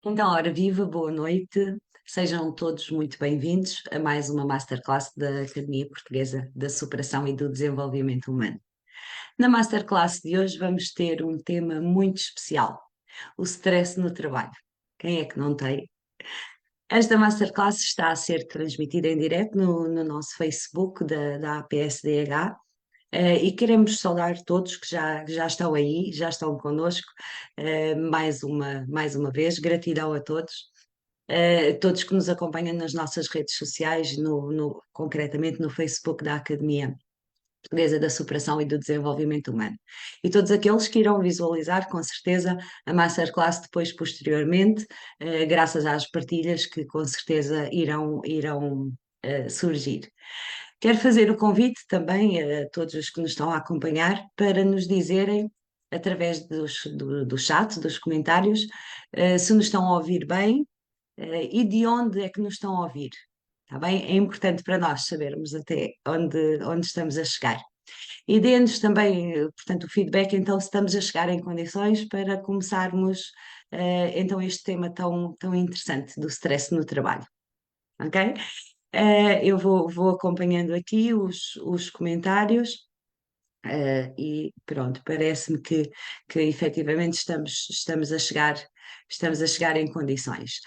Então, ora, viva, boa noite. Sejam todos muito bem-vindos a mais uma Masterclass da Academia Portuguesa da Superação e do Desenvolvimento Humano. Na Masterclass de hoje vamos ter um tema muito especial, o stress no trabalho. Quem é que não tem? Esta Masterclass está a ser transmitida em direto no nosso Facebook da APSDH. E queremos saudar todos que já estão aí, já estão connosco, mais uma vez, gratidão a todos. Todos que nos acompanham nas nossas redes sociais, concretamente no Facebook da Academia Portuguesa da Superação e do Desenvolvimento Humano. E todos aqueles que irão visualizar, com certeza, a Masterclass depois, posteriormente, graças às partilhas que com certeza irão surgir. Quero fazer o convite também a todos os que nos estão a acompanhar para nos dizerem, através do chat, dos comentários, se nos estão a ouvir bem, e de onde é que nos estão a ouvir. Está bem? É importante para nós sabermos até onde estamos a chegar. E dê-nos também, portanto, o feedback, então, se estamos a chegar em condições para começarmos, então, este tema tão interessante do stress no trabalho. Ok? Eu vou acompanhando aqui os comentários. E pronto, parece-me que efetivamente estamos a chegar em condições.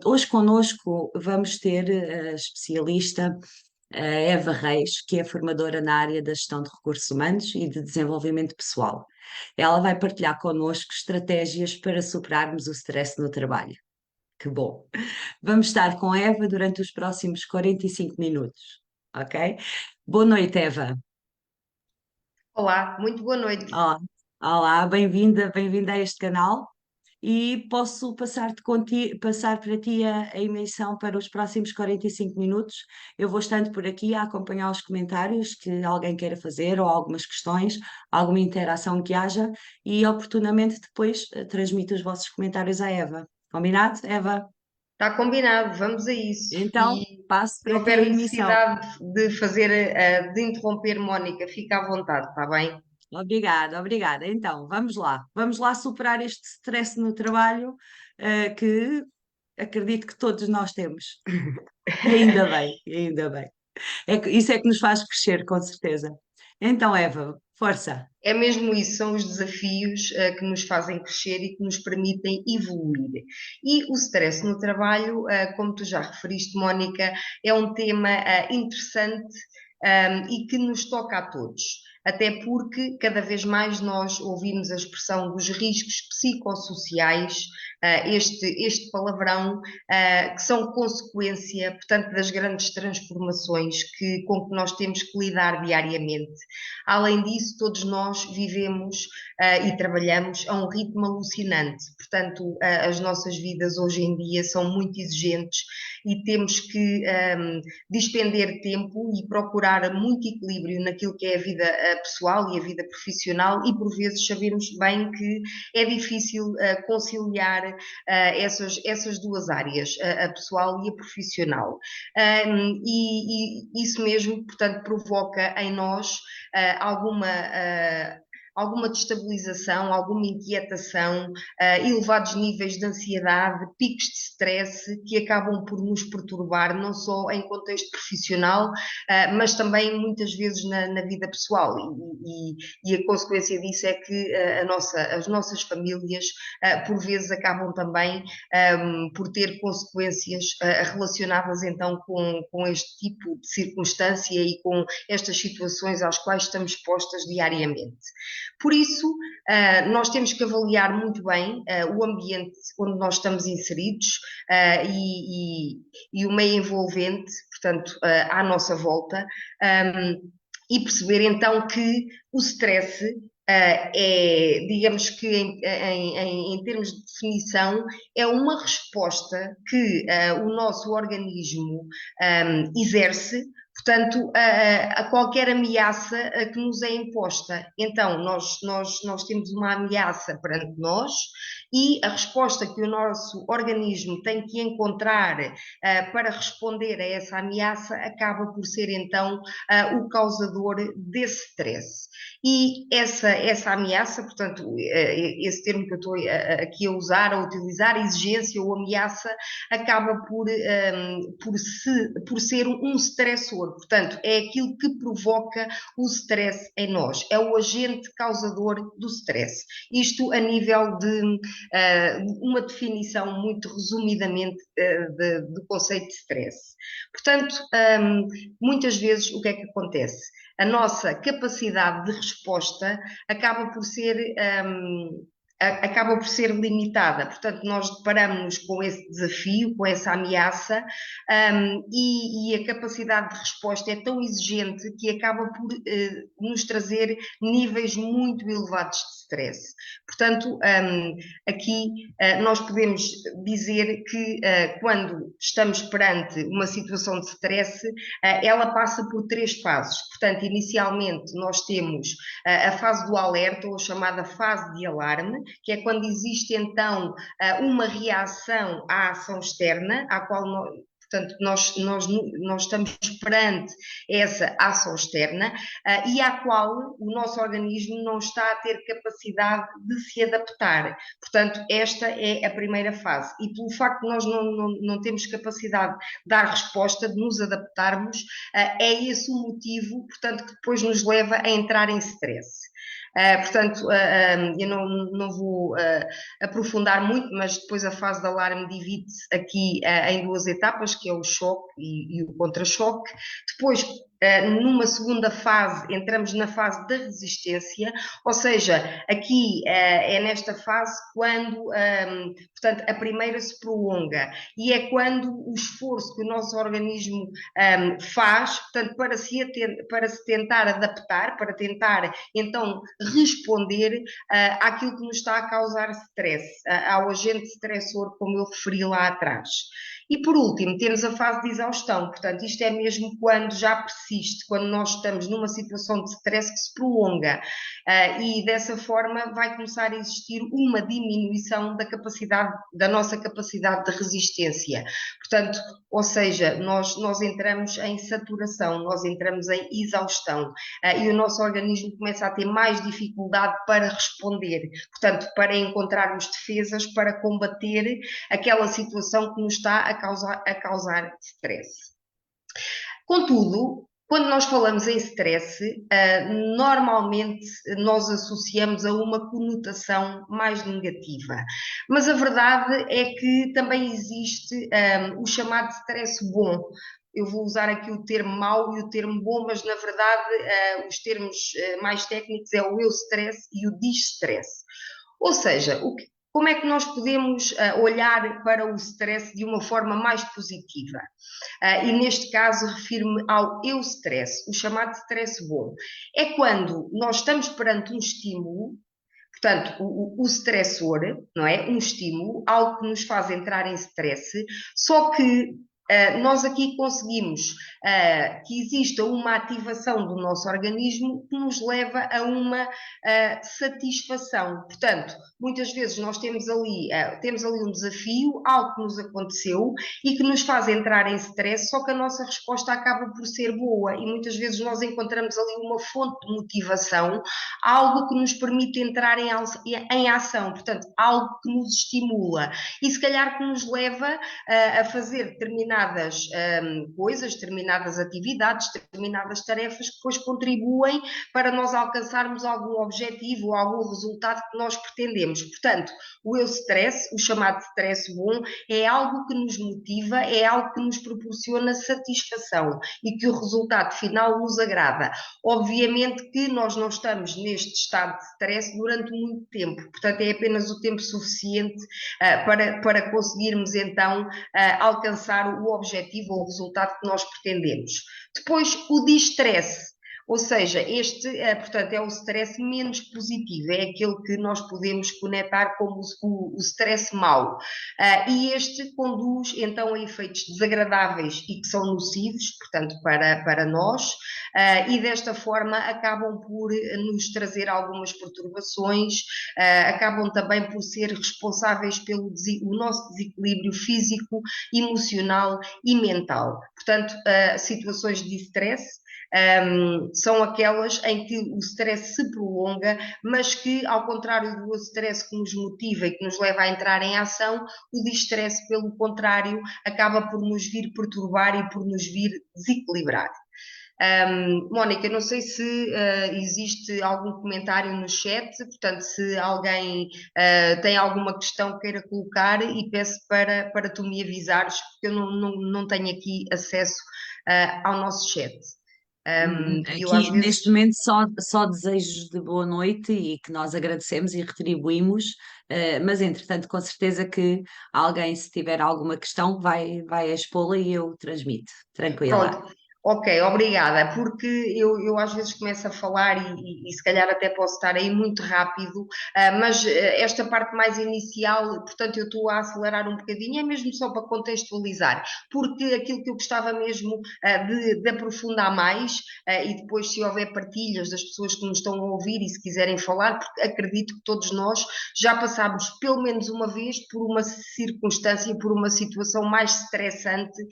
Hoje connosco vamos ter a especialista Eva Reis, que é formadora na área da gestão de recursos humanos e de desenvolvimento pessoal. Ela vai partilhar connosco estratégias para superarmos o stress no trabalho. Que bom! Vamos estar com a Eva durante os próximos 45 minutos, ok? Boa noite, Eva. Olá, muito boa noite. Olá, olá, bem-vinda a este canal e posso passar para ti a emissão para os próximos 45 minutos. Eu vou estando por aqui a acompanhar os comentários que alguém queira fazer ou algumas questões, alguma interação que haja e oportunamente depois transmito os vossos comentários à Eva. Combinado, Eva? Está combinado, vamos a isso. Então, E passo se para ti houver a emissão. necessidade de fazer, de interromper, Mónica, fica à vontade, está bem? Obrigada, obrigada. Então, vamos lá. Vamos lá superar este stress no trabalho, que acredito que todos nós temos. E ainda bem, e ainda bem. Isso é que nos faz crescer, com certeza. Então, Eva, força. É mesmo isso, são os desafios, que nos fazem crescer e que nos permitem evoluir. E o stress no trabalho, como tu já referiste, Mónica, é um tema, interessante, e que nos toca a todos. Até porque cada vez mais nós ouvimos a expressão dos riscos psicossociais, este palavrão, que são consequência, portanto, das grandes transformações com que nós temos que lidar diariamente. Além disso, todos nós vivemos, e trabalhamos a um ritmo alucinante. Portanto, as nossas vidas hoje em dia são muito exigentes e temos que despender tempo e procurar muito equilíbrio naquilo que é a vida pessoal e a vida profissional, e por vezes sabemos bem que é difícil conciliar essas duas áreas, a pessoal e a profissional. E isso mesmo, portanto, provoca em nós alguma destabilização, alguma inquietação, elevados níveis de ansiedade, picos de stress que acabam por nos perturbar, não só em contexto profissional, mas também muitas vezes na vida pessoal. E a consequência disso é que as nossas famílias, por vezes, acabam também por ter consequências relacionadas então com este tipo de circunstância e com estas situações às quais estamos expostas diariamente. Por isso, nós temos que avaliar muito bem o ambiente onde nós estamos inseridos, e o meio envolvente, portanto, à nossa volta, e perceber então que o stress digamos que em termos de definição, é uma resposta que o nosso organismo exerce, portanto, a qualquer ameaça que nos é imposta. Então, nós temos uma ameaça perante nós e a resposta que o nosso organismo tem que encontrar para responder a essa ameaça acaba por ser então o causador desse stress. E essa ameaça, portanto, esse termo que eu estou aqui a usar, a utilizar, exigência ou ameaça, acaba por ser um stressor. Portanto, é aquilo que provoca o stress em nós, é o agente causador do stress. Isto a nível de uma definição muito resumidamente do conceito de stress. Portanto, muitas vezes o que é que acontece? A nossa capacidade de resposta acaba por ser limitada. Portanto, nós deparamos-nos com esse desafio, com essa ameaça, e a capacidade de resposta é tão exigente que acaba por nos trazer níveis muito elevados de stress. Portanto, aqui nós podemos dizer que quando estamos perante uma situação de stress, ela passa por 3 fases. Portanto, inicialmente nós temos a fase do alerta, ou a chamada fase de alarme, que é quando existe então uma reação à ação externa, à qual portanto, nós estamos perante essa ação externa e à qual o nosso organismo não está a ter capacidade de se adaptar. Portanto, esta é a primeira fase. E pelo facto de nós não temos capacidade de dar resposta, de nos adaptarmos, é esse o motivo, portanto, que depois nos leva a entrar em stress. Portanto, eu não vou aprofundar muito, mas depois a fase de alarme divide-se aqui em 2 etapas, que é o choque e o contra-choque. Depois, numa segunda fase, entramos na fase da resistência, ou seja, aqui é nesta fase quando, portanto, a primeira se prolonga e é quando o esforço que o nosso organismo faz, portanto, para se tentar adaptar, para tentar, então, responder àquilo que nos está a causar stress, ao agente stressor, como eu referi lá atrás. E por último, temos a fase de exaustão, portanto, isto é mesmo quando já persiste, quando nós estamos numa situação de stress que se prolonga, e dessa forma vai começar a existir uma diminuição da nossa capacidade de resistência. Portanto, ou seja, nós entramos em saturação, nós entramos em exaustão, e o nosso organismo começa a ter mais dificuldade para responder, portanto, para encontrarmos defesas para combater aquela situação que nos está a causar stress. Contudo, quando nós falamos em stress, normalmente nós associamos a uma conotação mais negativa. Mas a verdade é que também existe o chamado stress bom. Eu vou usar aqui o termo mau e o termo bom, mas na verdade os termos mais técnicos é o eustress e o distress. Ou seja, como é que nós podemos olhar para o stress de uma forma mais positiva? E neste caso refiro-me ao eustress, o chamado stress bom. É quando nós estamos perante um estímulo, portanto, o stressor, não é? Um estímulo, algo que nos faz entrar em stress, só que nós aqui conseguimos que exista uma ativação do nosso organismo que nos leva a uma satisfação. Portanto, muitas vezes nós temos ali um desafio, algo que nos aconteceu e que nos faz entrar em stress, só que a nossa resposta acaba por ser boa e muitas vezes nós encontramos ali uma fonte de motivação, algo que nos permite entrar em ação, portanto, algo que nos estimula e se calhar que nos leva a fazer determinadas coisas, determinadas atividades, determinadas tarefas que depois contribuem para nós alcançarmos algum objetivo ou algum resultado que nós pretendemos. Portanto, o eustress, o chamado stress bom, é algo que nos motiva, é algo que nos proporciona satisfação e que o resultado final nos agrada. Obviamente que nós não estamos neste estado de stress durante muito tempo, portanto é apenas o tempo suficiente para conseguirmos então alcançar o objetivo ou o resultado que nós pretendemos. Depois, o distress. Ou seja, portanto, é o stress menos positivo, é aquele que nós podemos conectar como o stress mau. E este conduz então a efeitos desagradáveis e que são nocivos, portanto, para nós, e desta forma acabam por nos trazer algumas perturbações, acabam também por ser responsáveis pelo o nosso desequilíbrio físico, emocional e mental. Portanto, situações de stress são aquelas em que o stress se prolonga, mas que, ao contrário do stress que nos motiva e que nos leva a entrar em ação, o distress, pelo contrário, acaba por nos vir perturbar e por nos vir desequilibrar. Mónica, não sei se existe algum comentário no chat, portanto, se alguém tem alguma questão que queira colocar, e peço para tu me avisares, porque eu não tenho aqui acesso ao nosso chat. E eu às Aqui, neste vezes. momento, só desejos de boa noite e que nós agradecemos e retribuímos, mas entretanto, com certeza que alguém, se tiver alguma questão, vai expô-la e eu transmito. Tranquila. Pronto, ok, obrigada, porque eu às vezes começo a falar e se calhar até posso estar aí muito rápido, mas esta parte mais inicial, portanto, eu estou a acelerar um bocadinho, é mesmo só para contextualizar, porque aquilo que eu gostava mesmo de aprofundar mais, e depois, se houver partilhas das pessoas que nos estão a ouvir e se quiserem falar, porque acredito que todos nós já passámos pelo menos uma vez por uma circunstância, por uma situação mais estressante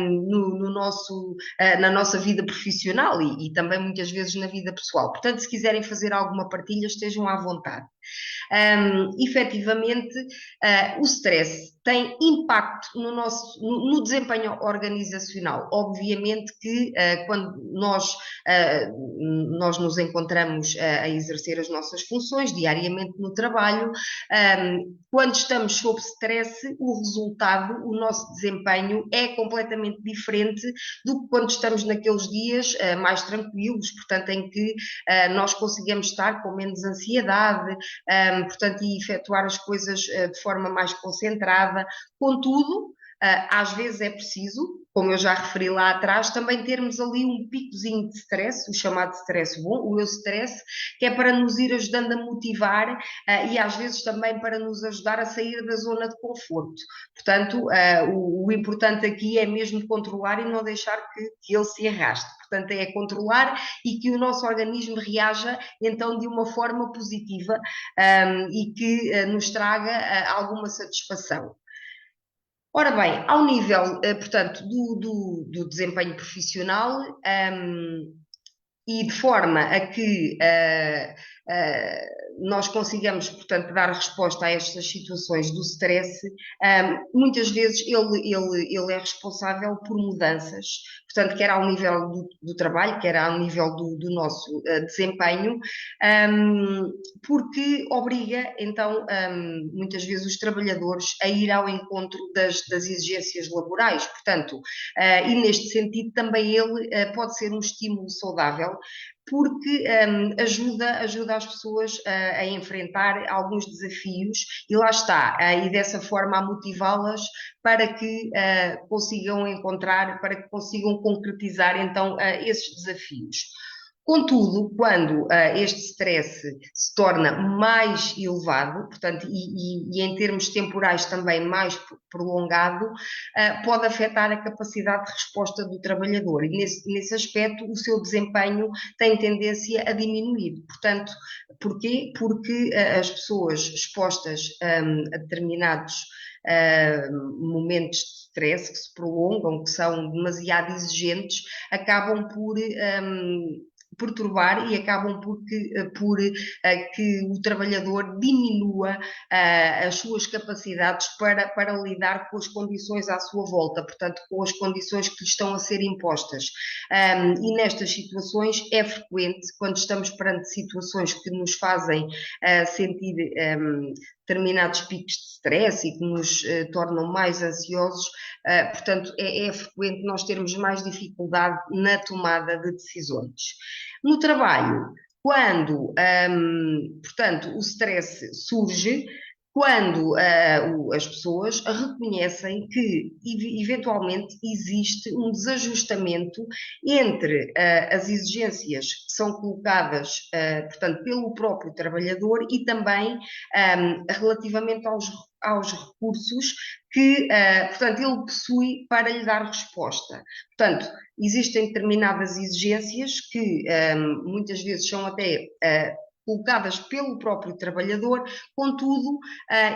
no nosso, na nossa vida profissional e também muitas vezes na vida pessoal. Portanto, se quiserem fazer alguma partilha, estejam à vontade. Efetivamente, o stress tem impacto no desempenho organizacional. Obviamente que quando nós nos encontramos a exercer as nossas funções diariamente no trabalho, quando estamos sob stress, o resultado, o nosso desempenho é completamente diferente do que quando estamos naqueles dias mais tranquilos, portanto, em que nós conseguimos estar com menos ansiedade, portanto, e efetuar as coisas de forma mais concentrada. Contudo, às vezes é preciso, como eu já referi lá atrás, também termos ali um picozinho de stress, o chamado stress bom, o eustress, que é para nos ir ajudando a motivar e às vezes também para nos ajudar a sair da zona de conforto. Portanto, o importante aqui é mesmo controlar e não deixar que ele se arraste. Portanto, é controlar e que o nosso organismo reaja então de uma forma positiva e que nos traga alguma satisfação. Ora bem, ao nível, portanto, do desempenho profissional, e de forma a que nós consigamos, portanto, dar resposta a estas situações do stress, muitas vezes ele é responsável por mudanças, portanto, quer ao nível do trabalho, quer ao nível do nosso desempenho, porque obriga, então, muitas vezes os trabalhadores a ir ao encontro das exigências laborais, portanto, e neste sentido também ele pode ser um estímulo saudável, porque ajuda as pessoas a enfrentar alguns desafios e lá está, e dessa forma a motivá-las para que consigam encontrar, para que consigam concretizar então esses desafios. Contudo, quando este stress se torna mais elevado, portanto, e em termos temporais também mais prolongado, pode afetar a capacidade de resposta do trabalhador e nesse aspecto o seu desempenho tem tendência a diminuir. Portanto, porquê? Porque as pessoas expostas a determinados momentos de stress que se prolongam, que são demasiado exigentes, acabam por perturbar e acabam por que o trabalhador diminua as suas capacidades para lidar com as condições à sua volta, portanto, com as condições que lhe estão a ser impostas. E nestas situações é frequente, quando estamos perante situações que nos fazem sentir determinados picos de stress e que nos tornam mais ansiosos, portanto, é frequente nós termos mais dificuldade na tomada de decisões. No trabalho, quando, portanto, o stress surge, quando as pessoas reconhecem que eventualmente existe um desajustamento entre as exigências que são colocadas, portanto, pelo próprio trabalhador e também relativamente aos recursos que, portanto, ele possui para lhe dar resposta. Portanto, existem determinadas exigências que muitas vezes são até colocadas pelo próprio trabalhador, contudo,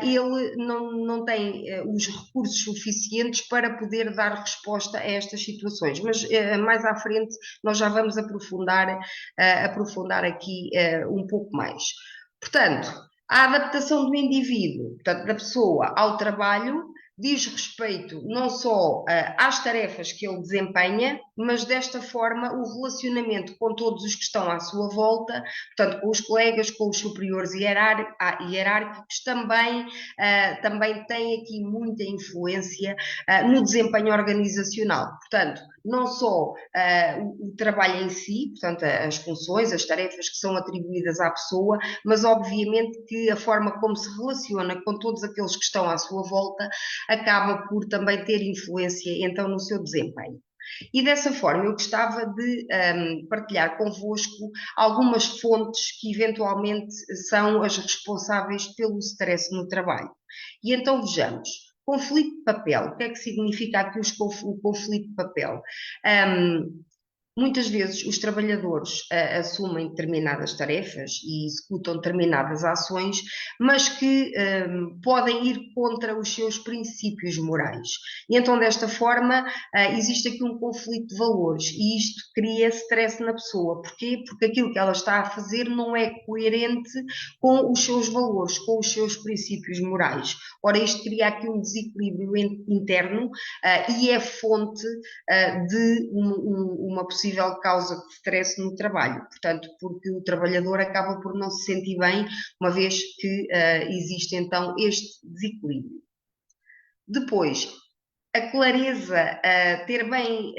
ele não tem os recursos suficientes para poder dar resposta a estas situações. Mas mais à frente nós já vamos aprofundar aqui um pouco mais. Portanto, a adaptação do indivíduo, portanto, da pessoa ao trabalho, diz respeito não só às tarefas que ele desempenha, mas desta forma o relacionamento com todos os que estão à sua volta, portanto, com os colegas, com os superiores hierárquicos, também tem aqui muita influência no desempenho organizacional. Portanto, não só o trabalho em si, portanto, as funções, as tarefas que são atribuídas à pessoa, mas obviamente que a forma como se relaciona com todos aqueles que estão à sua volta acaba por também ter influência então no seu desempenho. E dessa forma eu gostava de partilhar convosco algumas fontes que eventualmente são as responsáveis pelo stress no trabalho. E então vejamos. Conflito de papel. O que é que significa aqui o conflito de papel? Muitas vezes os trabalhadores assumem determinadas tarefas e executam determinadas ações, mas que podem ir contra os seus princípios morais. E então, desta forma, existe aqui um conflito de valores e isto cria stress na pessoa. Porquê? Porque aquilo que ela está a fazer não é coerente com os seus valores, com os seus princípios morais. Ora, isto cria aqui um desequilíbrio interno e é fonte de uma possível causa de stress no trabalho, portanto, porque o trabalhador acaba por não se sentir bem, uma vez que existe então este desequilíbrio. Depois, a clareza, ter bem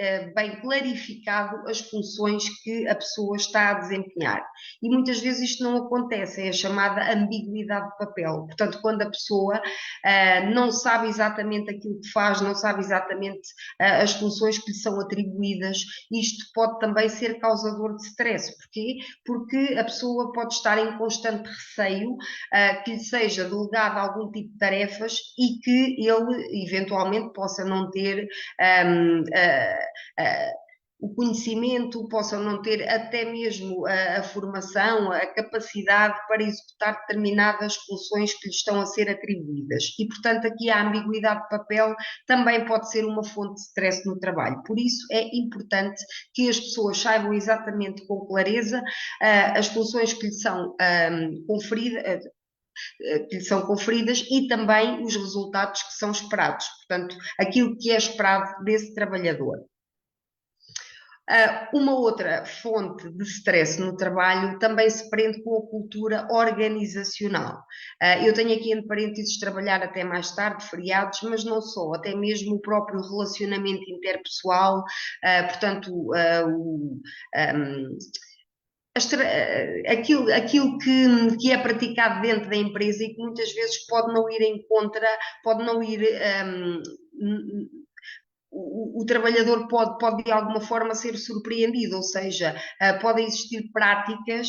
clarificado as funções que a pessoa está a desempenhar. E muitas vezes isto não acontece, é a chamada ambiguidade de papel. Portanto, quando a pessoa não sabe exatamente aquilo que faz, não sabe exatamente as funções que lhe são atribuídas, isto pode também ser causador de stress. Porquê? Porque a pessoa pode estar em constante receio que lhe seja delegado algum tipo de tarefas e que ele eventualmente possa não ter o conhecimento, possam não ter até mesmo a formação, a capacidade para executar determinadas funções que lhes estão a ser atribuídas. E, portanto, aqui a ambiguidade de papel também pode ser uma fonte de stress no trabalho. Por isso é importante que as pessoas saibam exatamente com clareza as funções que lhe são conferidas, que lhe são conferidas e também os resultados que são esperados, portanto, aquilo que é esperado desse trabalhador. Uma outra fonte de stress no trabalho também se prende com a cultura organizacional. Eu tenho aqui entre parênteses trabalhar até mais tarde, feriados, mas não só, até mesmo o próprio relacionamento interpessoal, portanto, aquilo que é praticado dentro da empresa e que muitas vezes pode não ir em contra, pode não ir. O trabalhador pode de alguma forma ser surpreendido, ou seja, podem existir práticas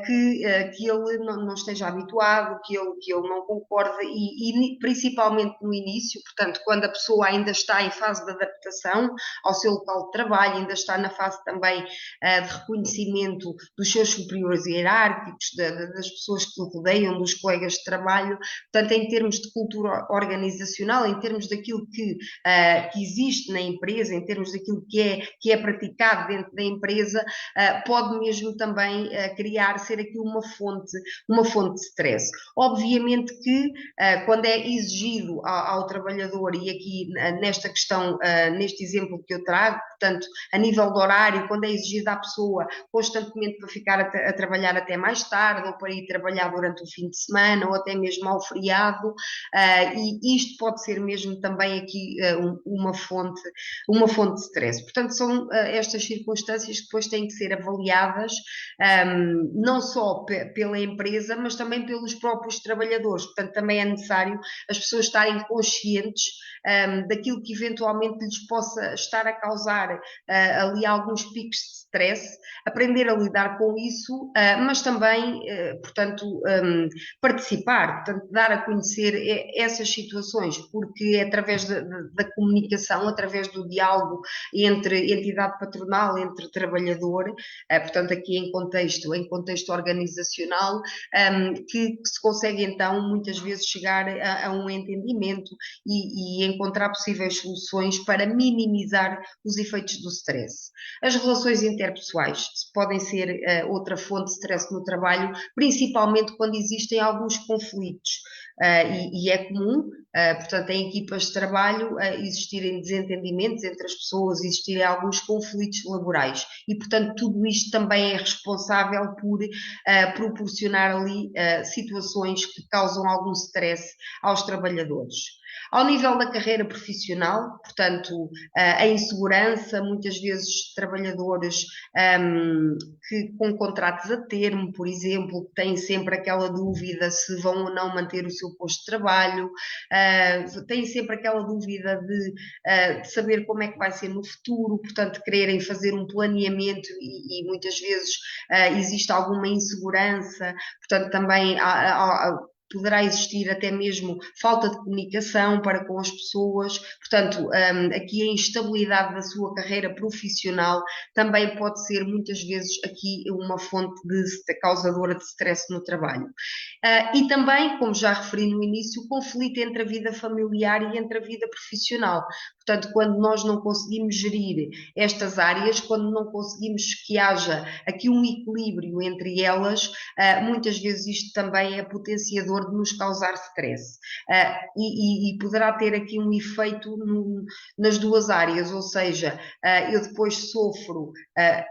que ele não esteja habituado, que ele não concorde, e principalmente no início, portanto, quando a pessoa ainda está em fase de adaptação ao seu local de trabalho, ainda está na fase também de reconhecimento dos seus superiores hierárquicos, das pessoas que o rodeiam, dos colegas de trabalho, portanto, em termos de cultura organizacional, em termos daquilo que existe na empresa, em termos daquilo que é praticado dentro da empresa, pode mesmo também ser aqui uma fonte de stress. Obviamente que quando é exigido ao trabalhador, e aqui nesta questão, neste exemplo que eu trago, portanto, a nível de horário, quando é exigido à pessoa constantemente para ficar a trabalhar até mais tarde, ou para ir trabalhar durante o fim de semana, ou até mesmo ao feriado, e isto pode ser mesmo também aqui uma fonte uma fonte de stress. Portanto, são estas circunstâncias que depois têm que ser avaliadas, não só pela empresa, mas também pelos próprios trabalhadores. Portanto, também é necessário as pessoas estarem conscientes daquilo que eventualmente lhes possa estar a causar ali alguns picos de stress, aprender a lidar com isso, mas também, portanto, participar, portanto, dar a conhecer essas situações, porque é através da comunicação, através do diálogo entre entidade patronal, entre trabalhador, portanto, aqui em contexto organizacional, que se consegue então muitas vezes chegar a um entendimento e encontrar possíveis soluções para minimizar os efeitos do stress. As relações interpessoais podem ser outra fonte de stress no trabalho, principalmente quando existem alguns conflitos. E é comum, portanto, em equipas de trabalho, existirem desentendimentos entre as pessoas, existirem alguns conflitos laborais. E, portanto, tudo isto também é responsável por proporcionar ali situações que causam algum stress aos trabalhadores. Ao nível da carreira profissional, portanto, a insegurança, muitas vezes trabalhadores que com contratos a termo, por exemplo, têm sempre aquela dúvida se vão ou não manter o seu posto de trabalho, têm sempre aquela dúvida de saber como é que vai ser no futuro, portanto, quererem fazer um planeamento e muitas vezes existe alguma insegurança, portanto, também poderá existir até mesmo falta de comunicação para com as pessoas, portanto, aqui a instabilidade da sua carreira profissional também pode ser muitas vezes aqui uma fonte causadora de stress no trabalho. E também, como já referi no início, o conflito entre a vida familiar e entre a vida profissional. Portanto, quando nós não conseguimos gerir estas áreas, quando não conseguimos que haja aqui um equilíbrio entre elas, muitas vezes isto também é potenciador de nos causar stress. E poderá ter aqui um efeito nas duas áreas, ou seja, eu depois sofro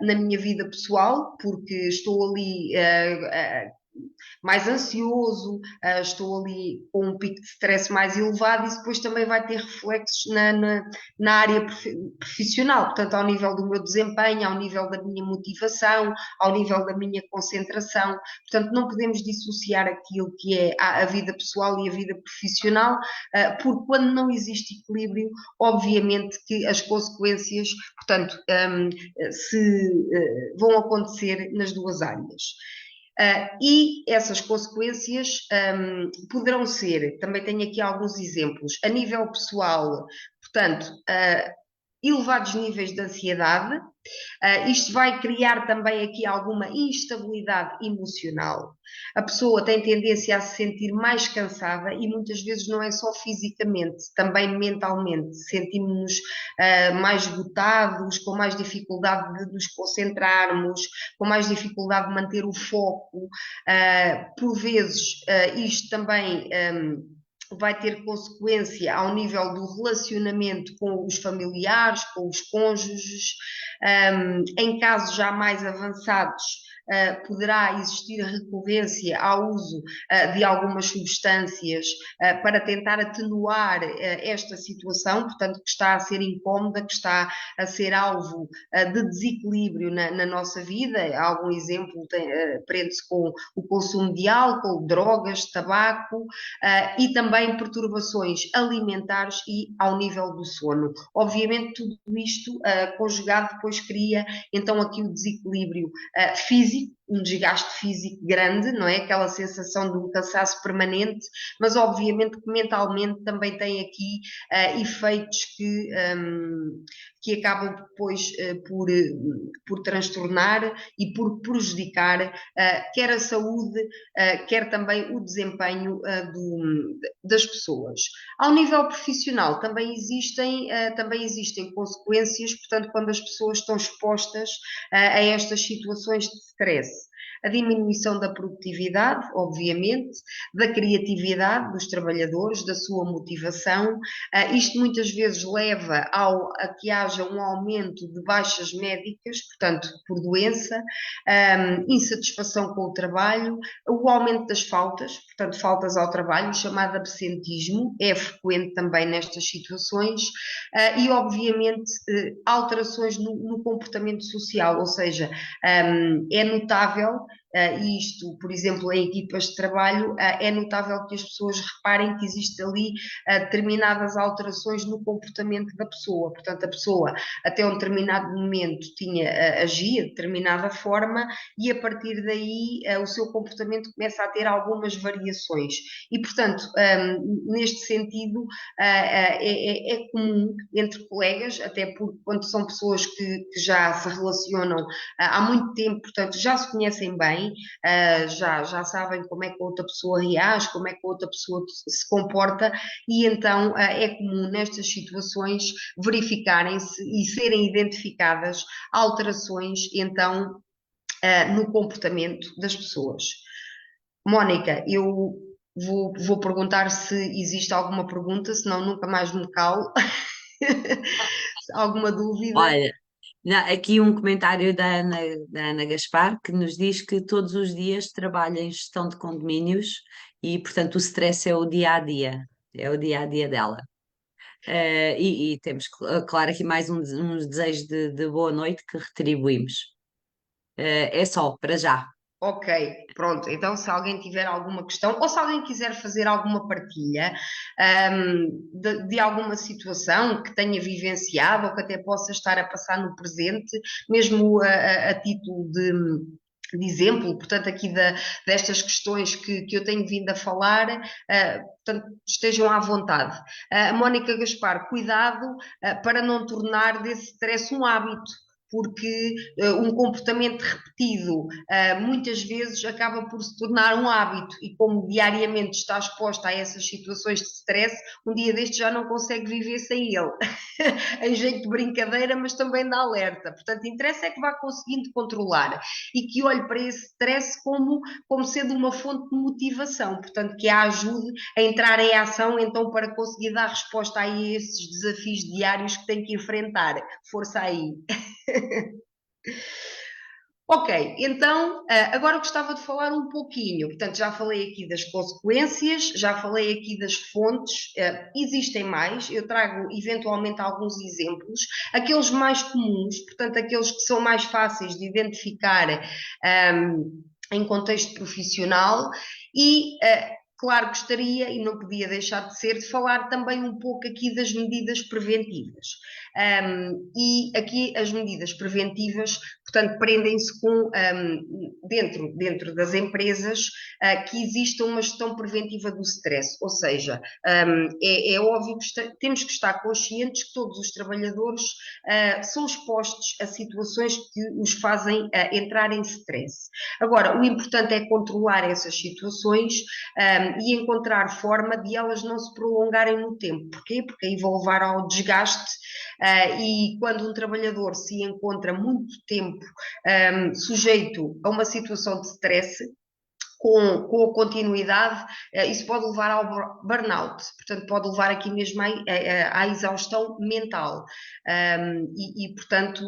na minha vida pessoal, porque estou ali mais ansioso, estou ali com um pico de stress mais elevado, e isso depois também vai ter reflexos na área profissional, portanto, ao nível do meu desempenho, ao nível da minha motivação, ao nível da minha concentração. Portanto, não podemos dissociar aquilo que é a vida pessoal e a vida profissional, porque quando não existe equilíbrio, obviamente que as consequências, portanto, vão acontecer nas duas áreas. E essas consequências poderão ser, também tenho aqui alguns exemplos, a nível pessoal, portanto, elevados níveis de ansiedade. Isto vai criar também aqui alguma instabilidade emocional. A pessoa tem tendência a se sentir mais cansada e muitas vezes não é só fisicamente, também mentalmente. Sentimos-nos mais esgotados, com mais dificuldade de nos concentrarmos, com mais dificuldade de manter o foco. Por vezes, isto também vai ter consequência ao nível do relacionamento com os familiares, com os cônjuges. Em casos já mais avançados, poderá existir recorrência ao uso de algumas substâncias para tentar atenuar esta situação, portanto, que está a ser incómoda, que está a ser alvo de desequilíbrio na nossa vida. Algum exemplo prende-se com o consumo de álcool, drogas, tabaco e também perturbações alimentares e ao nível do sono. Obviamente, tudo isto conjugado depois cria então aqui o desequilíbrio físico, um desgaste físico grande, não é? Aquela sensação de um cansaço permanente, mas obviamente que mentalmente também tem aqui efeitos que acabam depois por transtornar e por prejudicar quer a saúde, quer também o desempenho das pessoas. Ao nível profissional também existem consequências, portanto, quando as pessoas estão expostas a estas situações de stress. a diminuição da produtividade, obviamente, da criatividade dos trabalhadores, da sua motivação. Isto muitas vezes leva a que haja um aumento de baixas médicas, portanto, por doença, insatisfação com o trabalho, o aumento das faltas, portanto, faltas ao trabalho, chamado absentismo, é frequente também nestas situações, e, obviamente, alterações no comportamento social, ou seja, é notável. Isto, por exemplo, em equipas de trabalho, é notável que as pessoas reparem que existe ali determinadas alterações no comportamento da pessoa. Portanto, a pessoa, até um determinado momento, agia de determinada forma e, a partir daí, o seu comportamento começa a ter algumas variações. E, portanto, neste sentido, é comum entre colegas, até porque quando são pessoas que já se relacionam há muito tempo, portanto, já se conhecem bem, já sabem como é que a outra pessoa reage, como é que a outra pessoa se comporta, e então é comum nestas situações verificarem-se e serem identificadas alterações, então, no comportamento das pessoas. Mónica, eu vou perguntar se existe alguma pergunta, senão nunca mais me calo. Alguma dúvida? Olha, aqui um comentário da Ana Gaspar, que nos diz que todos os dias trabalha em gestão de condomínios e, portanto, o stress é o dia a dia, é o dia a dia dela. E temos, claro, aqui mais uns desejos de boa noite que retribuímos. É só, para já. Ok, pronto. Então, se alguém tiver alguma questão ou se alguém quiser fazer alguma partilha, de alguma situação que tenha vivenciado ou que até possa estar a passar no presente, mesmo a título de exemplo, portanto, aqui destas questões que eu tenho vindo a falar, portanto, estejam à vontade. Mónica Gaspar, cuidado, para não tornar desse stress um hábito, porque um comportamento repetido muitas vezes acaba por se tornar um hábito, e como diariamente está exposta a essas situações de stress, um dia destes já não consegue viver sem ele. Em jeito de brincadeira, mas também de alerta. Portanto, interessa é que vá conseguindo controlar e que olhe para esse stress como sendo uma fonte de motivação, portanto, que a ajude a entrar em ação, então, para conseguir dar resposta a esses desafios diários que tem que enfrentar. Força aí! Ok, então agora gostava de falar um pouquinho. Portanto, já falei aqui das consequências, já falei aqui das fontes, existem mais, eu trago eventualmente alguns exemplos, aqueles mais comuns, portanto, aqueles que são mais fáceis de identificar em contexto profissional, e claro, gostaria, e não podia deixar de ser, de falar também um pouco aqui das medidas preventivas. E aqui as medidas preventivas, portanto, prendem-se com, dentro das empresas, que exista uma gestão preventiva do stress, ou seja, é óbvio que temos que estar conscientes que todos os trabalhadores são expostos a situações que os fazem entrar em stress. Agora, o importante é controlar essas situações e encontrar forma de elas não se prolongarem no tempo. Porquê? Porque aí vão levar ao desgaste, e quando um trabalhador se encontra muito tempo sujeito a uma situação de stress, com a continuidade, isso pode levar ao burnout, portanto, pode levar aqui mesmo à exaustão mental. Portanto,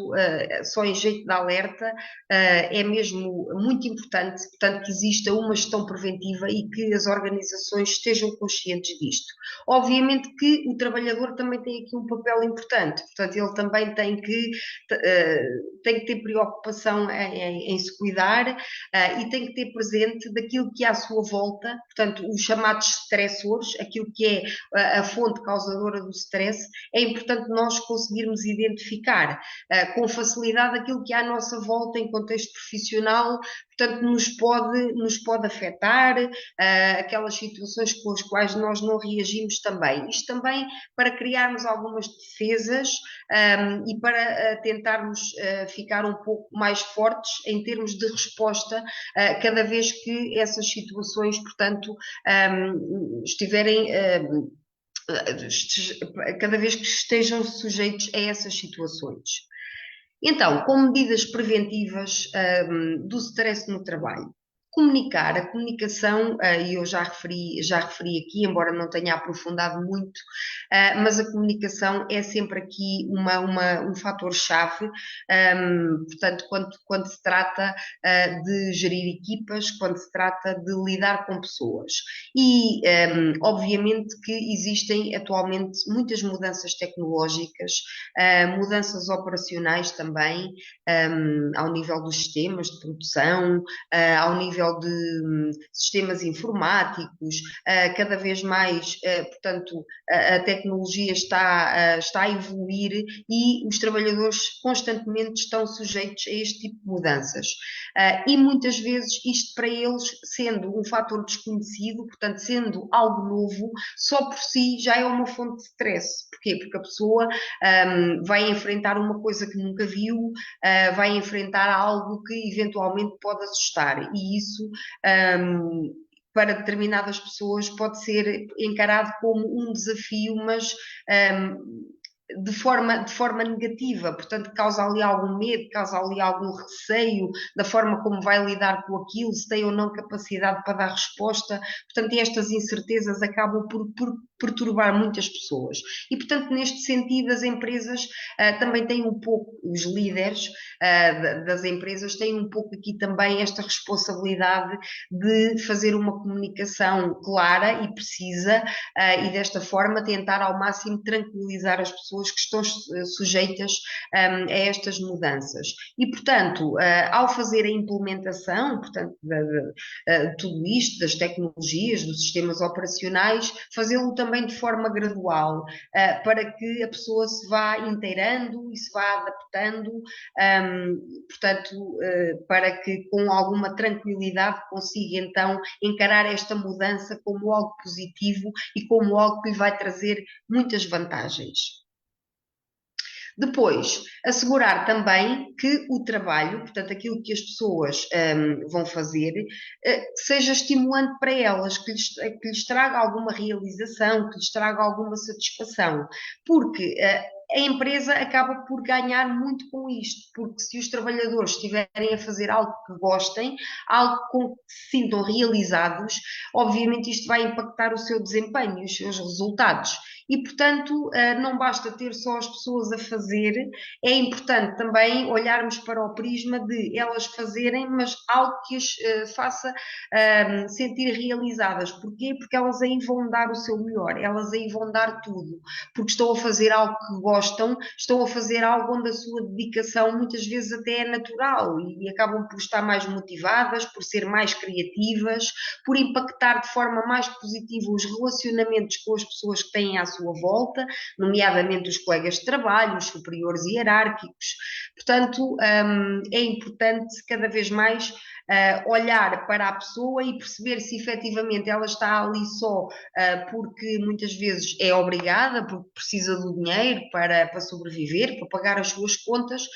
só em jeito de alerta, é mesmo muito importante, portanto, que exista uma gestão preventiva e que as organizações estejam conscientes disto. Obviamente que o trabalhador também tem aqui um papel importante, portanto, ele também tem que ter preocupação em se cuidar, e tem que ter presente daquilo que é à sua volta, portanto, os chamados stressores, aquilo que é a fonte causadora do stress, é importante nós conseguirmos identificar com facilidade aquilo que é à nossa volta em contexto profissional, portanto, nos pode afetar, aquelas situações com as quais nós não reagimos também. Isto também para criarmos algumas defesas e para tentarmos ficar um pouco mais fortes em termos de resposta cada vez que essas situações, portanto, estiverem, cada vez que estejam sujeitos a essas situações. Então, com medidas preventivas, do stress no trabalho. Comunicar, a comunicação, e eu já referi aqui, embora não tenha aprofundado muito, mas a comunicação é sempre aqui um fator-chave, portanto, quando se trata, de gerir equipas, quando se trata de lidar com pessoas. E, obviamente, que existem atualmente muitas mudanças tecnológicas, mudanças operacionais também, ao nível dos sistemas de produção, ao nível de sistemas informáticos, cada vez mais, portanto, a tecnologia está a evoluir e os trabalhadores constantemente estão sujeitos a este tipo de mudanças. E muitas vezes isto para eles, sendo um fator desconhecido, portanto, sendo algo novo, só por si já é uma fonte de stress. Porquê? Porque a pessoa vai enfrentar uma coisa que nunca viu, vai enfrentar algo que eventualmente pode assustar, e isso, para determinadas pessoas, pode ser encarado como um desafio, mas de forma negativa, portanto, causa ali algum medo, causa ali algum receio da forma como vai lidar com aquilo, se tem ou não capacidade para dar resposta. Portanto, estas incertezas acabam por perturbar muitas pessoas. E, portanto, neste sentido, as empresas também têm um pouco, os líderes das empresas têm um pouco aqui também esta responsabilidade de fazer uma comunicação clara e precisa, e desta forma tentar ao máximo tranquilizar as pessoas que estão sujeitas a estas mudanças. E, portanto, ao fazer a implementação, portanto, de tudo isto, das tecnologias, dos sistemas operacionais, fazê-lo também de forma gradual, para que a pessoa se vá inteirando e se vá adaptando, portanto, para que com alguma tranquilidade consiga então encarar esta mudança como algo positivo e como algo que lhe vai trazer muitas vantagens. Depois, assegurar também que o trabalho, portanto, aquilo que as pessoas vão fazer, seja estimulante para elas, que lhes traga alguma realização, que lhes traga alguma satisfação, porque a empresa acaba por ganhar muito com isto, porque se os trabalhadores estiverem a fazer algo que gostem, algo com que se sintam realizados, obviamente isto vai impactar o seu desempenho e os seus resultados. E, portanto, não basta ter só as pessoas a fazer, é importante também olharmos para o prisma de elas fazerem, mas algo que as faça sentir realizadas. Porquê? Porque elas aí vão dar o seu melhor, elas aí vão dar tudo, porque estão a fazer algo que gostam, estão a fazer algo onde a sua dedicação muitas vezes até é natural e acabam por estar mais motivadas, por ser mais criativas, por impactar de forma mais positiva os relacionamentos com as pessoas que têm à sua volta, nomeadamente os colegas de trabalho, os superiores hierárquicos. Portanto, é importante cada vez mais olhar para a pessoa e perceber se efetivamente ela está ali só porque muitas vezes é obrigada, porque precisa do dinheiro para sobreviver, para pagar as suas contas,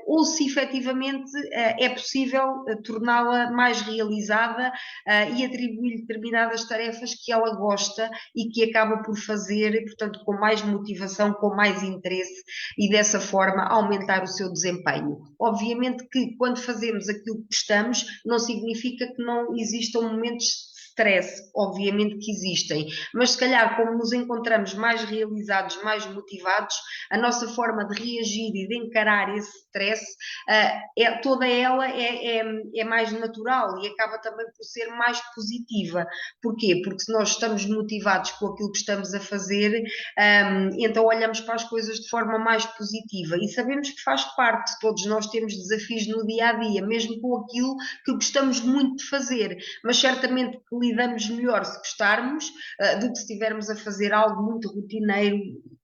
ou se efetivamente é possível torná-la mais realizada e atribuir determinadas tarefas que ela gosta e que acaba por fazer, portanto, com mais motivação, com mais interesse, e dessa forma aumentar o seu desempenho. Obviamente que quando fazemos aquilo que gostamos, não significa que não existam momentos de stress, obviamente que existem, mas se calhar como nos encontramos mais realizados, mais motivados, a nossa forma de reagir e de encarar esse stress, toda ela é mais natural e acaba também por ser mais positiva. Porquê? Porque se nós estamos motivados com aquilo que estamos a fazer, então olhamos para as coisas de forma mais positiva e sabemos que faz parte, todos nós temos desafios no dia a dia, mesmo com aquilo que gostamos muito de fazer, mas certamente que lidamos melhor se gostarmos do que se estivermos a fazer algo muito rotineiro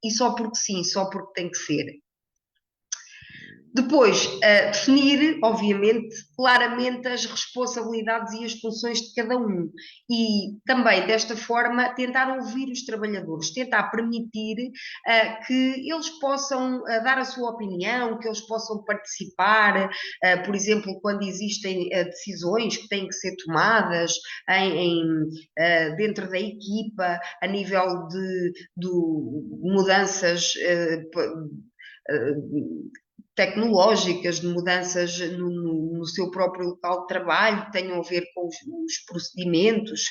e só porque sim, só porque tem que ser. Depois, definir, obviamente, claramente as responsabilidades e as funções de cada um. E também, desta forma, tentar ouvir os trabalhadores, tentar permitir que eles possam dar a sua opinião, que eles possam participar, por exemplo, quando existem decisões que têm que ser tomadas dentro da equipa, a nível de mudanças tecnológicas, de mudanças no seu próprio local de trabalho, que tenham a ver com os procedimentos.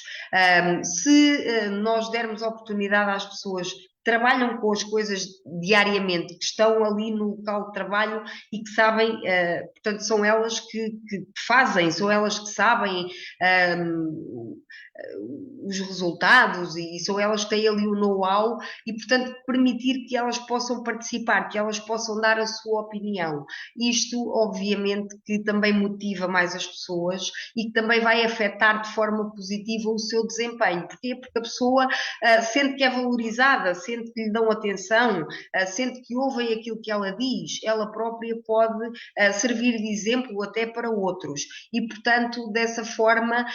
Se nós dermos oportunidade às pessoas que trabalham com as coisas diariamente, que estão ali no local de trabalho e que sabem, portanto, são elas que fazem, são elas que sabem os resultados e são elas que têm ali o know-how e, portanto, permitir que elas possam participar, que elas possam dar a sua opinião. Isto, obviamente, que também motiva mais as pessoas e que também vai afetar de forma positiva o seu desempenho. Porquê? Porque a pessoa sente que é valorizada, sente que lhe dão atenção, sente que ouvem aquilo que ela diz, ela própria pode servir de exemplo até para outros. E, portanto, dessa forma,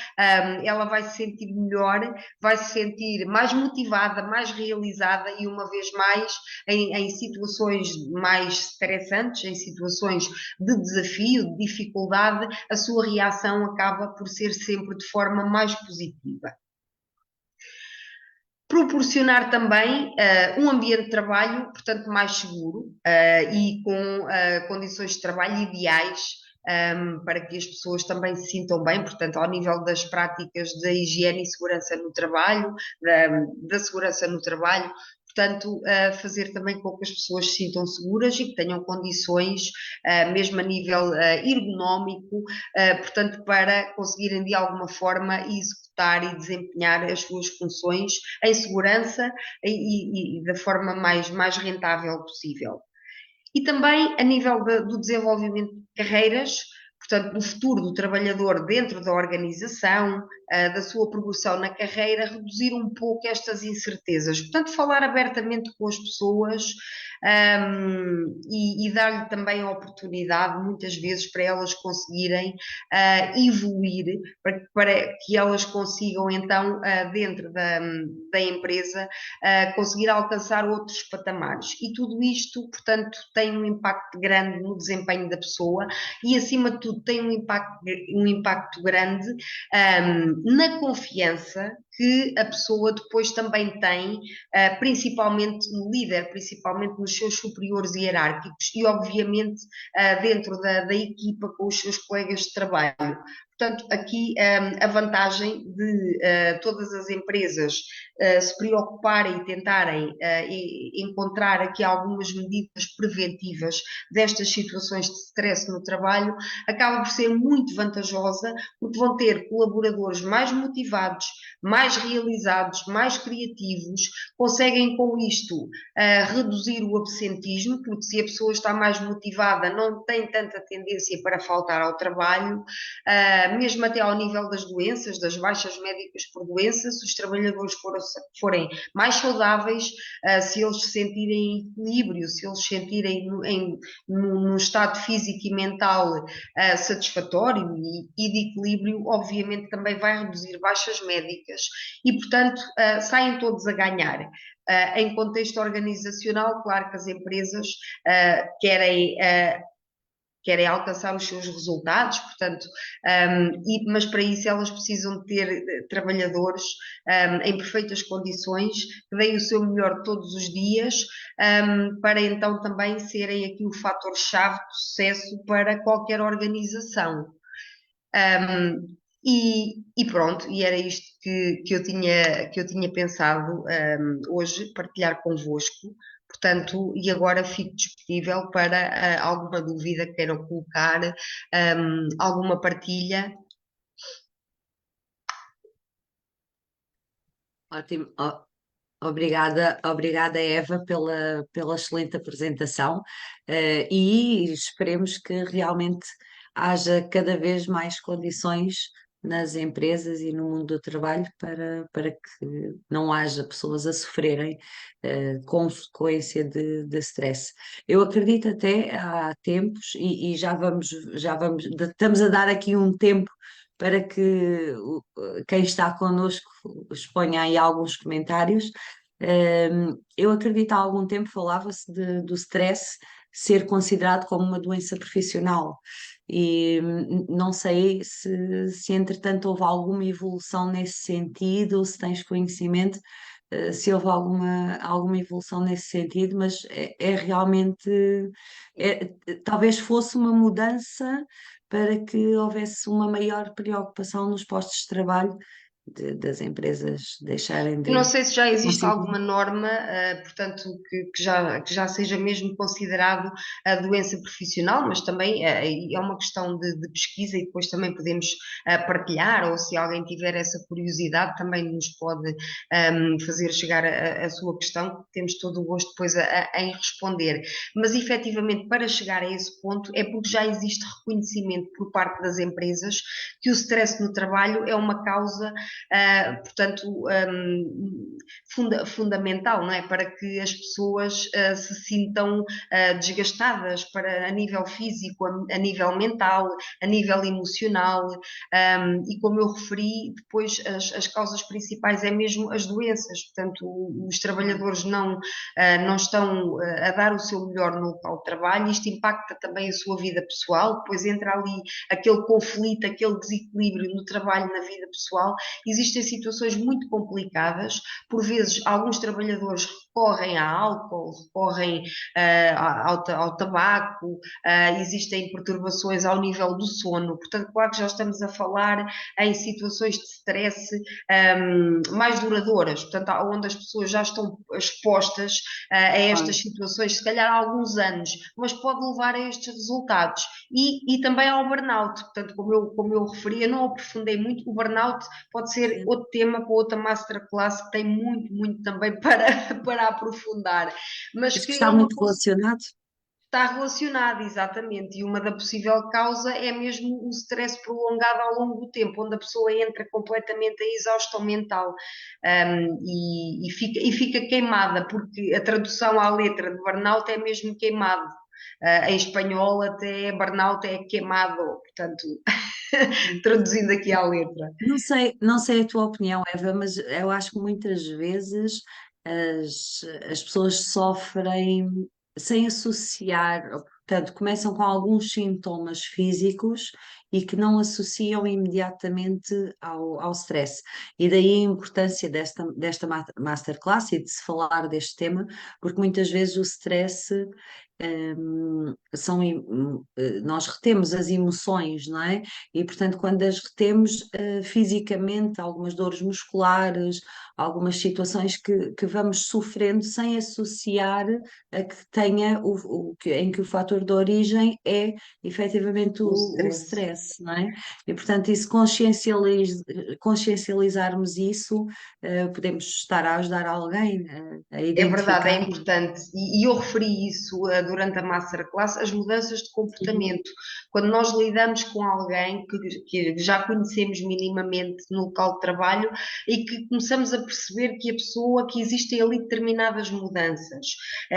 ela vai se sentir melhor, vai se sentir mais motivada, mais realizada e, uma vez mais, em situações mais estressantes, em situações de desafio, de dificuldade, a sua reação acaba por ser sempre de forma mais positiva. Proporcionar também um ambiente de trabalho, portanto, mais seguro e com condições de trabalho ideais para que as pessoas também se sintam bem, portanto, ao nível das práticas da higiene e segurança no trabalho, da segurança no trabalho, portanto, fazer também com que as pessoas se sintam seguras e que tenham condições, mesmo a nível ergonómico, portanto, para conseguirem de alguma forma executar e desempenhar as suas funções em segurança e da forma mais rentável possível. E também a nível do desenvolvimento de carreiras, portanto, do futuro do trabalhador dentro da organização, da sua progressão na carreira, reduzir um pouco estas incertezas. Portanto, falar abertamente com as pessoas e dar-lhe também a oportunidade, muitas vezes, para elas conseguirem evoluir, para que elas consigam, então, dentro da empresa, conseguir alcançar outros patamares. E tudo isto, portanto, tem um impacto grande no desempenho da pessoa e, acima de tudo, tem um impacto grande na confiança que a pessoa depois também tem, principalmente no líder, principalmente nos seus superiores hierárquicos e, obviamente, dentro da equipa com os seus colegas de trabalho. Portanto, aqui a vantagem de todas as empresas se preocuparem e tentarem encontrar aqui algumas medidas preventivas destas situações de stress no trabalho, acaba por ser muito vantajosa, porque vão ter colaboradores mais motivados, mais realizados, mais criativos, conseguem com isto reduzir o absentismo, porque se a pessoa está mais motivada, não tem tanta tendência para faltar ao trabalho, mesmo até ao nível das doenças, das baixas médicas por doença, se os trabalhadores forem mais saudáveis, se eles se sentirem em equilíbrio, se eles se sentirem num estado físico e mental satisfatório e de equilíbrio, obviamente também vai reduzir baixas médicas e, portanto, saem todos a ganhar. Em contexto organizacional, claro que as empresas querem alcançar os seus resultados, portanto, mas para isso elas precisam de ter trabalhadores em perfeitas condições, que deem o seu melhor todos os dias, para então também serem aqui o fator-chave de sucesso para qualquer organização. E pronto, e era isto que eu tinha pensado hoje partilhar convosco. Portanto, e agora fico disponível para alguma dúvida que queiram colocar, alguma partilha. Ótimo. Obrigada, obrigada Eva pela excelente apresentação e esperemos que realmente haja cada vez mais condições nas empresas e no mundo do trabalho para que não haja pessoas a sofrerem consequência de stress. Eu acredito até há tempos e já vamos, estamos a dar aqui um tempo para que quem está connosco exponha aí alguns comentários. Eu acredito há algum tempo falava-se do stress ser considerado como uma doença profissional e não sei se entretanto houve alguma evolução nesse sentido ou se tens conhecimento se houve alguma evolução nesse sentido, mas é realmente, talvez fosse uma mudança para que houvesse uma maior preocupação nos postos de trabalho das empresas deixarem Eu não de sei se já existe considerar. alguma norma, portanto, que já seja mesmo considerado a doença profissional, mas também é uma questão de pesquisa e depois também podemos partilhar, ou se alguém tiver essa curiosidade, também nos pode fazer chegar a sua questão, que temos todo o gosto depois em responder. Mas efetivamente, para chegar a esse ponto, é porque já existe reconhecimento por parte das empresas que o stress no trabalho é uma causa portanto, fundamental, não é? Para que as pessoas se sintam desgastadas a nível físico, a nível mental, a nível emocional, e como eu referi, depois as causas principais é mesmo as doenças, portanto, os trabalhadores não estão a dar o seu melhor no local de trabalho, isto impacta também a sua vida pessoal, depois entra ali aquele conflito, aquele desequilíbrio no trabalho, na vida pessoal. Existem situações muito complicadas, por vezes alguns trabalhadores recorrem a álcool, recorrem ao tabaco, existem perturbações ao nível do sono, portanto, claro que já estamos a falar em situações de stress mais duradouras, portanto, onde as pessoas já estão expostas a estas situações, se calhar há alguns anos, mas pode levar a estes resultados. E também ao burnout, portanto, como eu referia, não aprofundei muito, o burnout pode ser Sim. outro tema para outra masterclass que tem muito, muito também para aprofundar, mas Acho que que é está uma muito relacionado. está relacionado, exatamente, e uma da possível causa é mesmo o stress prolongado ao longo do tempo, onde a pessoa entra completamente em exaustão mental, e fica queimada, porque a tradução à letra de burnout é mesmo queimado. Em espanhol até burnout é queimado, portanto, traduzindo aqui à letra. Não sei a tua opinião, Eva, mas eu acho que muitas vezes as pessoas sofrem sem associar, ou, portanto, começam com alguns sintomas físicos e que não associam imediatamente ao stress. E daí a importância desta masterclass e de se falar deste tema, porque muitas vezes o stress. Nós retemos as emoções, não é? E, portanto, quando as retemos fisicamente, algumas dores musculares, algumas situações que vamos sofrendo sem associar a que tenha em que o fator de origem é efetivamente O o stress. stress, não é? E, portanto, isso consciencializarmos isso, podemos estar a ajudar alguém a É verdade, é identificar. importante. E eu referi isso durante a masterclass, as mudanças de comportamento. Quando nós lidamos com alguém que já conhecemos minimamente no local de trabalho e que começamos a perceber que a pessoa, que existem ali determinadas mudanças.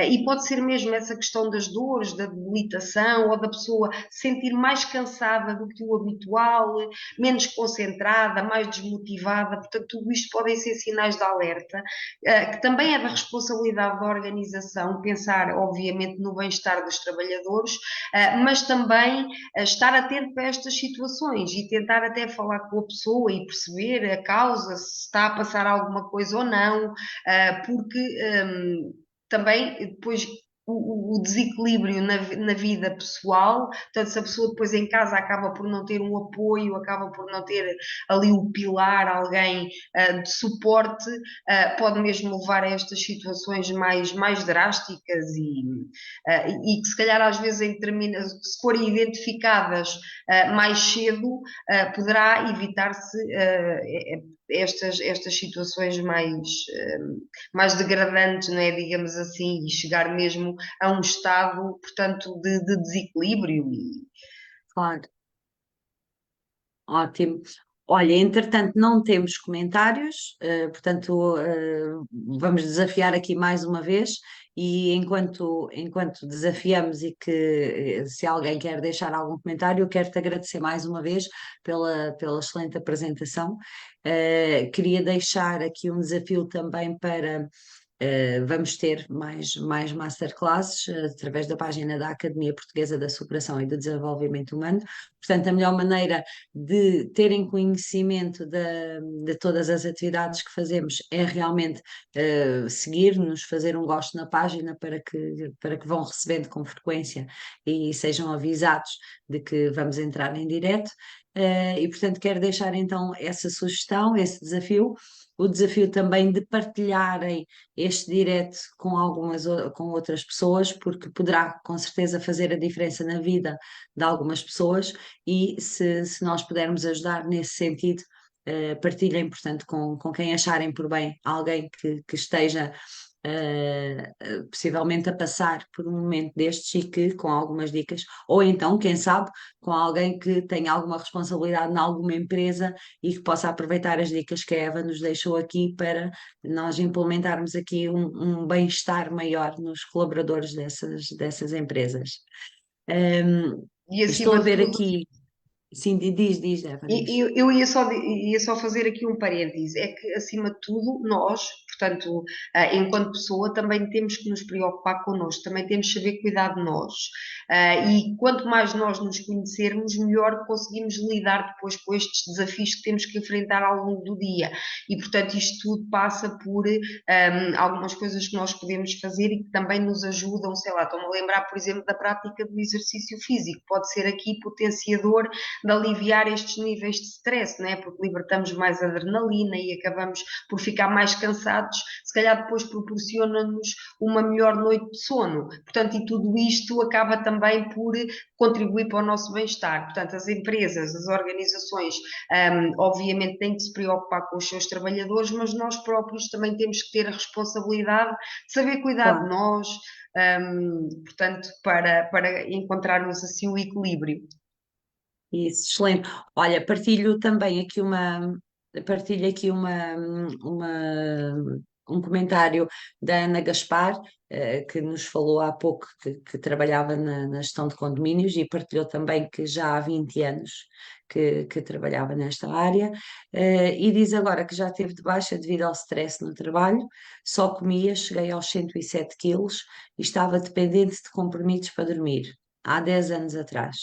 E pode ser mesmo essa questão das dores, da debilitação, ou da pessoa se sentir mais cansada do que o habitual, menos concentrada, mais desmotivada. Portanto, tudo isto podem ser sinais de alerta, que também é da responsabilidade da organização pensar, obviamente, no bem-estar dos trabalhadores, mas também estar atento para estas situações e tentar até falar com a pessoa e perceber a causa, se está a passar alguma coisa ou não, porque também depois o desequilíbrio na vida pessoal, portanto, se a pessoa depois em casa acaba por não ter um apoio, acaba por não ter ali o pilar, alguém de suporte, pode mesmo levar a estas situações mais drásticas e que se calhar às vezes se forem identificadas mais cedo, poderá evitar-se estas situações mais degradantes, não é? Digamos assim, e chegar mesmo a um estado, portanto, de desequilíbrio. Claro. Ótimo. Olha, entretanto, não temos comentários, portanto, vamos desafiar aqui mais uma vez. E enquanto desafiamos e que se alguém quer deixar algum comentário, eu quero-te agradecer mais uma vez pela excelente apresentação. Queria deixar aqui um desafio também para Vamos ter mais masterclasses através da página da Academia Portuguesa da Superação e do Desenvolvimento Humano. Portanto, a melhor maneira de terem conhecimento de todas as atividades que fazemos é realmente seguir-nos, fazer um gosto na página para que vão recebendo com frequência e sejam avisados de que vamos entrar em direto. E, portanto, quero deixar então essa sugestão, esse desafio. O desafio também de partilharem este direto com com outras pessoas, porque poderá com certeza fazer a diferença na vida de algumas pessoas e se nós pudermos ajudar nesse sentido, partilhem, portanto, com quem acharem por bem, alguém que esteja possivelmente a passar por um momento destes e que com algumas dicas, ou então, quem sabe, com alguém que tenha alguma responsabilidade em alguma empresa e que possa aproveitar as dicas que a Eva nos deixou aqui para nós implementarmos aqui um bem-estar maior nos colaboradores dessas empresas. E Estou acima a de ver tudo, aqui, sim, diz, Eva, diz. eu ia só fazer aqui um parêntese, é que acima de tudo nós, portanto, enquanto pessoa, também temos que nos preocupar connosco, também temos que saber cuidar de nós. E quanto mais nós nos conhecermos, melhor conseguimos lidar depois com estes desafios que temos que enfrentar ao longo do dia. E, portanto, isto tudo passa por algumas coisas que nós podemos fazer e que também nos ajudam, sei lá, estou-me a lembrar, por exemplo, da prática do exercício físico, pode ser aqui potenciador de aliviar estes níveis de stress, não é? Porque libertamos mais adrenalina e acabamos por ficar mais cansados, se calhar depois proporciona-nos uma melhor noite de sono. Portanto, e tudo isto acaba também por contribuir para o nosso bem-estar. Portanto, as empresas, as organizações, obviamente têm que se preocupar com os seus trabalhadores, mas nós próprios também temos que ter a responsabilidade de saber cuidar de Claro. nós, portanto, para encontrarmos assim o equilíbrio. Isso, excelente. Olha, partilho aqui um comentário da Ana Gaspar, que nos falou há pouco que trabalhava na gestão de condomínios e partilhou também que já há 20 anos que trabalhava nesta área, e diz agora que já teve de baixa devido ao stress no trabalho, só comia, cheguei aos 107 quilos e estava dependente de comprimidos para dormir, há 10 anos atrás.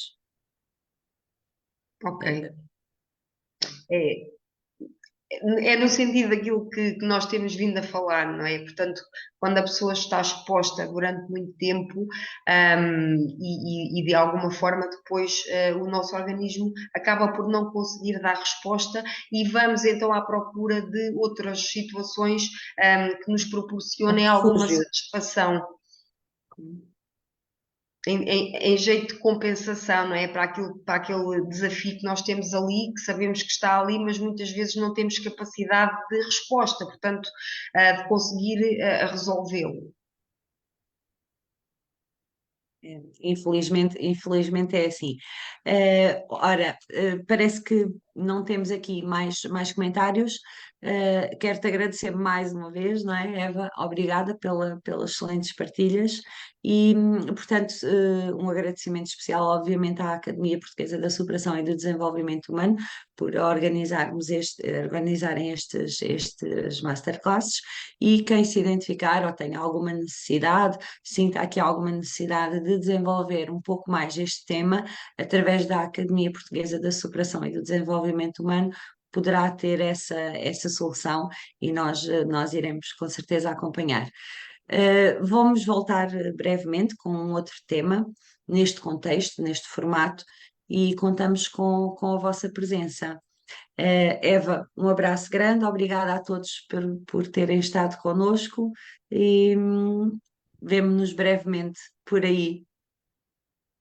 Ok. Eh, É, é no sentido daquilo que nós temos vindo a falar, não é? Portanto, quando a pessoa está exposta durante muito tempo, e de alguma forma depois o nosso organismo acaba por não conseguir dar resposta e vamos então à procura de outras situações, que nos Um proporcionem alguma refúgio. satisfação. Em jeito de compensação, não é? Para aquele desafio que nós temos ali, que sabemos que está ali, mas muitas vezes não temos capacidade de resposta, portanto, de conseguir resolvê-lo. Infelizmente é assim. Ora, parece que não temos aqui mais comentários. Quero-te agradecer mais uma vez, não é, Eva? Obrigada pelas excelentes partilhas e, portanto, um agradecimento especial, obviamente, à Academia Portuguesa da Superação e do Desenvolvimento Humano por organizarem estes masterclasses e quem se identificar ou tenha alguma necessidade, sinta aqui alguma necessidade de desenvolver um pouco mais este tema através da Academia Portuguesa da Superação e do Desenvolvimento Humano, poderá ter essa solução e nós iremos com certeza acompanhar. Vamos voltar brevemente com um outro tema, neste contexto, neste formato, e contamos com a vossa presença. Eva, um abraço grande, obrigada a todos por terem estado connosco e vemo-nos brevemente por aí.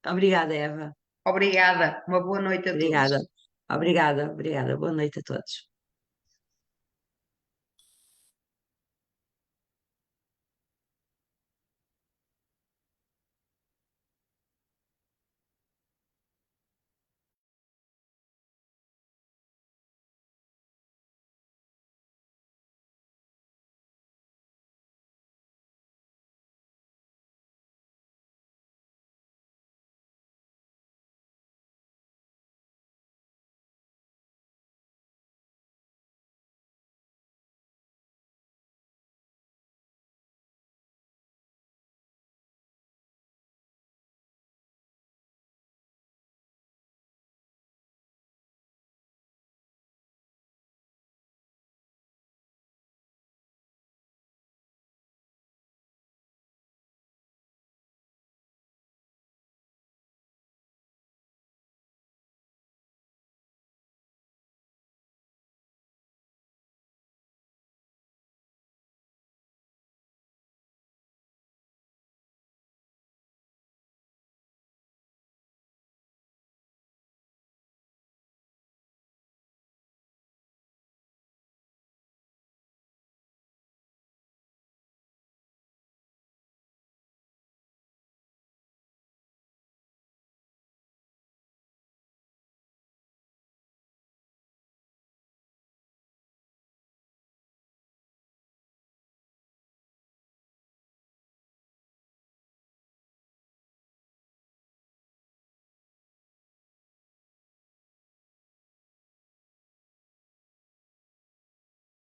Obrigada, Eva. Obrigada, uma boa noite a Obrigada. todos. Obrigada. Boa noite a todos.